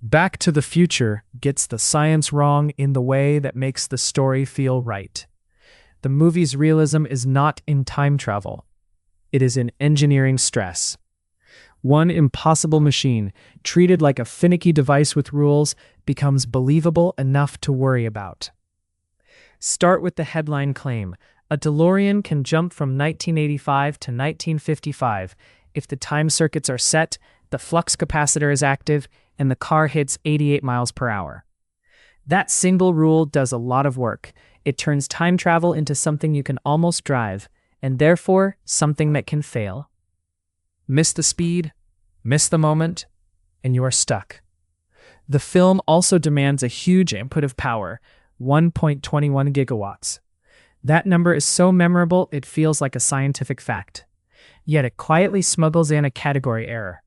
Back to the Future gets the science wrong in the way that makes the story feel right. The movie's realism is not in time travel. It is in engineering stress. One impossible machine, treated like a finicky device with rules, becomes believable enough to worry about. Start with the headline claim: a DeLorean can jump from 1985 to 1955 if the time circuits are set, the flux capacitor is active, and the car hits 88 miles per hour. That single rule does a lot of work. It turns time travel into something you can almost drive, and therefore something that can fail. Miss the speed, miss the moment, and you are stuck. The film also demands a huge input of power, 1.21 gigawatts. That number is so memorable it feels like a scientific fact. Yet it quietly smuggles in a category error.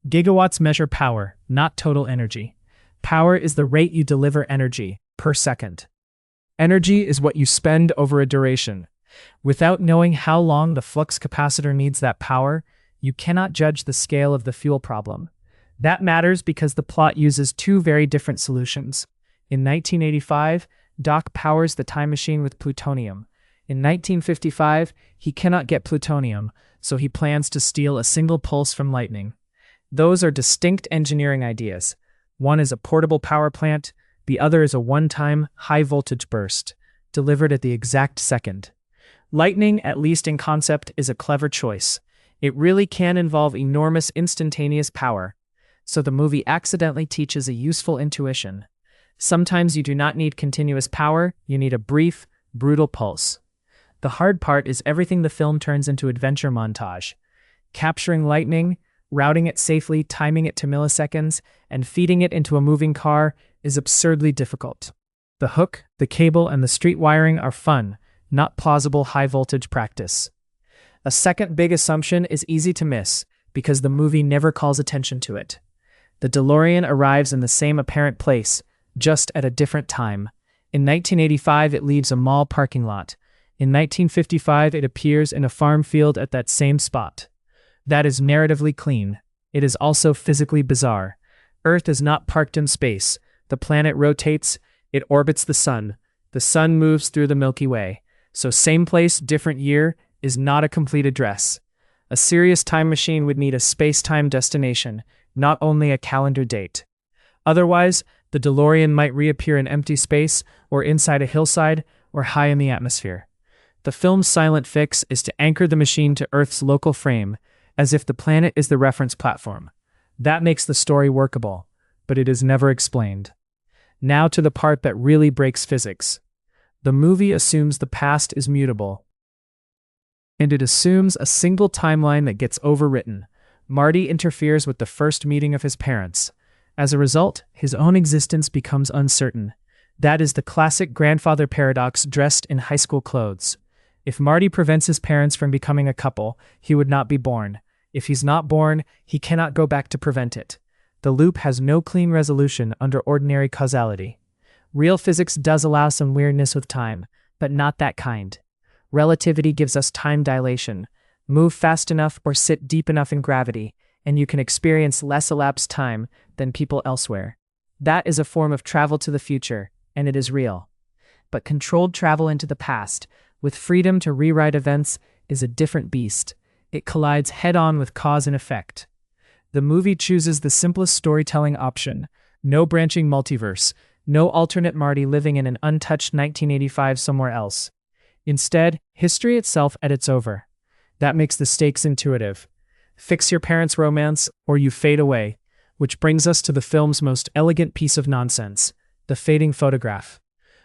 Gigawatts measure power, not total energy. Power is the rate you deliver energy, per second. Energy is what you spend over a duration. Without knowing how long the flux capacitor needs that power, you cannot judge the scale of the fuel problem. That matters because the plot uses two very different solutions. In 1985, Doc powers the time machine with plutonium. In 1955, he cannot get plutonium, so he plans to steal a single pulse from lightning. Those are distinct engineering ideas. One is a portable power plant, the other is a one-time, high-voltage burst, delivered at the exact second. Lightning, at least in concept, is a clever choice. It really can involve enormous instantaneous power, so the movie accidentally teaches a useful intuition. Sometimes you do not need continuous power, you need a brief, brutal pulse. The hard part is everything the film turns into adventure montage. Capturing lightning, routing it safely, timing it to milliseconds, and feeding it into a moving car is absurdly difficult. The hook, the cable, and the street wiring are fun, not plausible high-voltage practice. A second big assumption is easy to miss, because the movie never calls attention to it. The DeLorean arrives in the same apparent place, just at a different time. In 1985, it leaves a mall parking lot. In 1955, it appears in a farm field at that same spot. That is narratively clean. It is also physically bizarre. Earth is not parked in space. The planet rotates, it orbits the sun. The sun moves through the Milky Way. So same place, different year is not a complete address. A serious time machine would need a space-time destination, not only a calendar date. Otherwise, the DeLorean might reappear in empty space, or inside a hillside, or high in the atmosphere. The film's silent fix is to anchor the machine to Earth's local frame, as if the planet is the reference platform. That makes the story workable, but it is never explained. Now to the part that really breaks physics. The movie assumes the past is mutable. And it assumes a single timeline that gets overwritten. Marty interferes with the first meeting of his parents. As a result, his own existence becomes uncertain. That is the classic grandfather paradox dressed in high school clothes. If Marty prevents his parents from becoming a couple, he would not be born. If he's not born, he cannot go back to prevent it. The loop has no clean resolution under ordinary causality. Real physics does allow some weirdness with time, but not that kind. Relativity gives us time dilation. Move fast enough or sit deep enough in gravity, and you can experience less elapsed time than people elsewhere. That is a form of travel to the future, and it is real. But controlled travel into the past, with freedom to rewrite events, is a different beast. It collides head-on with cause and effect. The movie chooses the simplest storytelling option. No branching multiverse, no alternate Marty living in an untouched 1985 somewhere else. Instead, history itself edits over. That makes the stakes intuitive. Fix your parents' romance, or you fade away. Which brings us to the film's most elegant piece of nonsense, the fading photograph.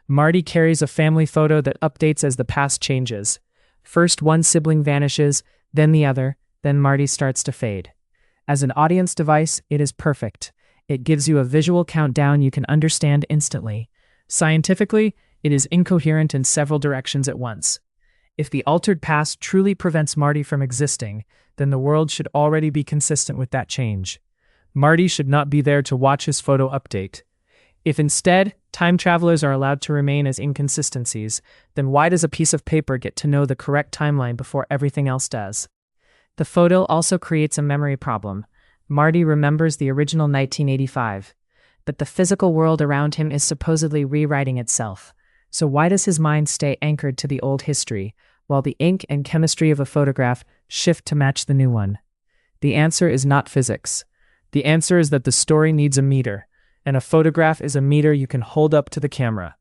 Marty carries a family photo that updates as the past changes. First one sibling vanishes, then the other, then Marty starts to fade. As an audience device, it is perfect. It gives you a visual countdown you can understand instantly. Scientifically, it is incoherent in several directions at once. If the altered past truly prevents Marty from existing, then the world should already be consistent with that change. Marty should not be there to watch his photo update. If instead, time travelers are allowed to remain as inconsistencies, then why does a piece of paper get to know the correct timeline before everything else does? The photo also creates a memory problem. Marty remembers the original 1985. but the physical world around him is supposedly rewriting itself. So why does his mind stay anchored to the old history, while the ink and chemistry of a photograph shift to match the new one? The answer is not physics. The answer is that the story needs a meter, and a photograph is a meter you can hold up to the camera.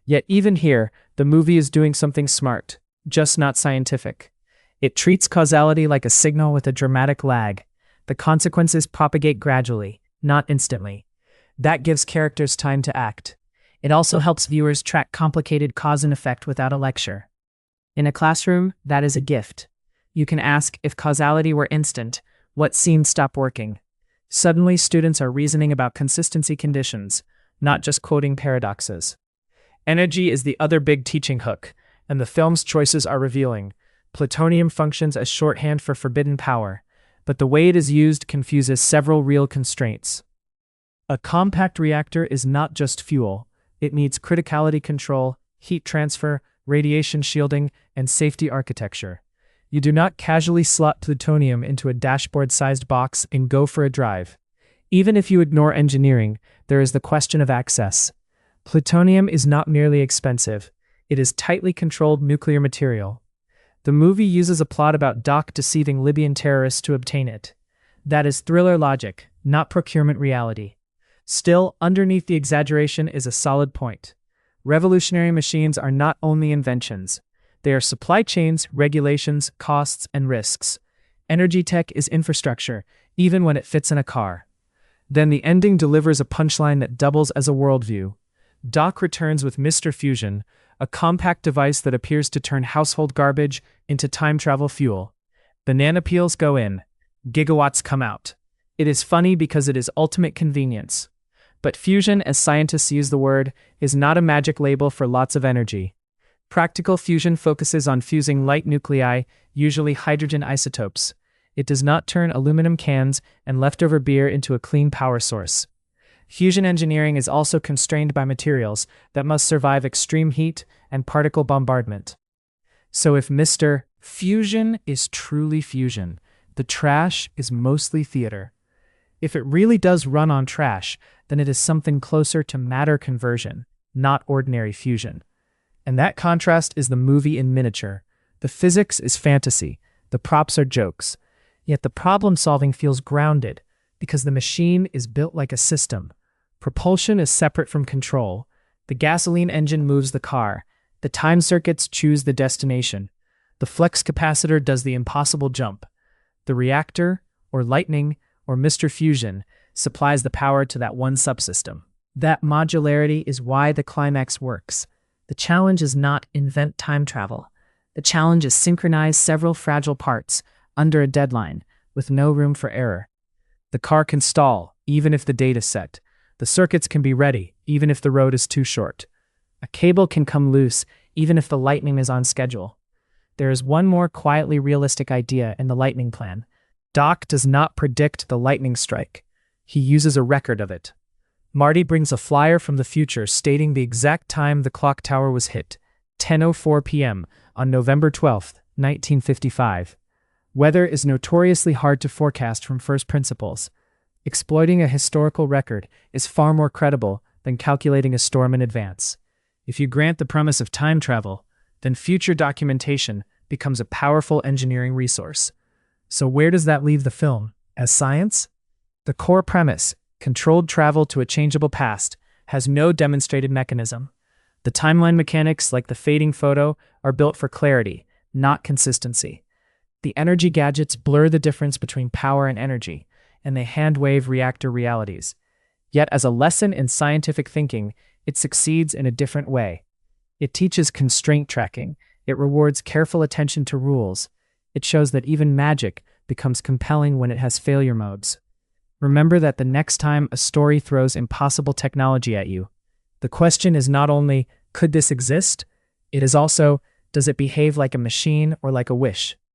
Yet even here, the movie is doing something smart, just not scientific. It treats causality like a signal with a dramatic lag. The consequences propagate gradually, not instantly. That gives characters time to act. It also helps viewers track complicated cause and effect without a lecture. In a classroom, that is a gift. You can ask, if causality were instant, what scenes stop working? Suddenly, students are reasoning about consistency conditions, not just quoting paradoxes. Energy is the other big teaching hook, and the film's choices are revealing. Plutonium functions as shorthand for forbidden power, but the way it is used confuses several real constraints. A compact reactor is not just fuel. It needs criticality control, heat transfer, radiation shielding, and safety architecture. You do not casually slot plutonium into a dashboard-sized box and go for a drive. Even if you ignore engineering, there is the question of access. Plutonium is not merely expensive. It is tightly controlled nuclear material. The movie uses a plot about Doc deceiving Libyan terrorists to obtain it. That is thriller logic, not procurement reality. Still, underneath the exaggeration is a solid point. Revolutionary machines are not only inventions. They are supply chains, regulations, costs, and risks. Energy tech is infrastructure, even when it fits in a car. Then the ending delivers a punchline that doubles as a worldview. Doc returns with Mr. Fusion, a compact device that appears to turn household garbage into time travel fuel. Banana peels go in. Gigawatts come out. It is funny because it is ultimate convenience. But fusion, as scientists use the word, is not a magic label for lots of energy. Practical fusion focuses on fusing light nuclei, usually hydrogen isotopes. It does not turn aluminum cans and leftover beer into a clean power source. Fusion engineering is also constrained by materials that must survive extreme heat and particle bombardment. So if Mr. Fusion is truly fusion, the trash is mostly theater. If it really does run on trash, then it is something closer to matter conversion, not ordinary fusion. And that contrast is the movie in miniature. The physics is fantasy, the props are jokes, yet the problem-solving feels grounded because the machine is built like a system. Propulsion is separate from control. The gasoline engine moves the car. The time circuits choose the destination. The flux capacitor does the impossible jump. The reactor, or lightning, or Mr. Fusion, supplies the power to that one subsystem. That modularity is why the climax works. The challenge is not invent time travel. The challenge is synchronize several fragile parts under a deadline with no room for error. The car can stall, even if the date is set. The circuits can be ready, even if the road is too short. A cable can come loose, even if the lightning is on schedule. There is one more quietly realistic idea in the lightning plan. Doc does not predict the lightning strike. He uses a record of it. Marty brings a flyer from the future stating the exact time the clock tower was hit, 10:04 p.m. on November 12, 1955. Weather is notoriously hard to forecast from first principles. Exploiting a historical record is far more credible than calculating a storm in advance. If you grant the promise of time travel, then future documentation becomes a powerful engineering resource. So where does that leave the film? As science? The core premise, controlled travel to a changeable past, has no demonstrated mechanism. The timeline mechanics, like the fading photo, are built for clarity, not consistency. The energy gadgets blur the difference between power and energy, and they hand-wave reactor realities. Yet as a lesson in scientific thinking, it succeeds in a different way. It teaches constraint tracking. It rewards careful attention to rules. It shows that even magic becomes compelling when it has failure modes. Remember that the next time a story throws impossible technology at you, the question is not only, could this exist? It is also, does it behave like a machine or like a wish?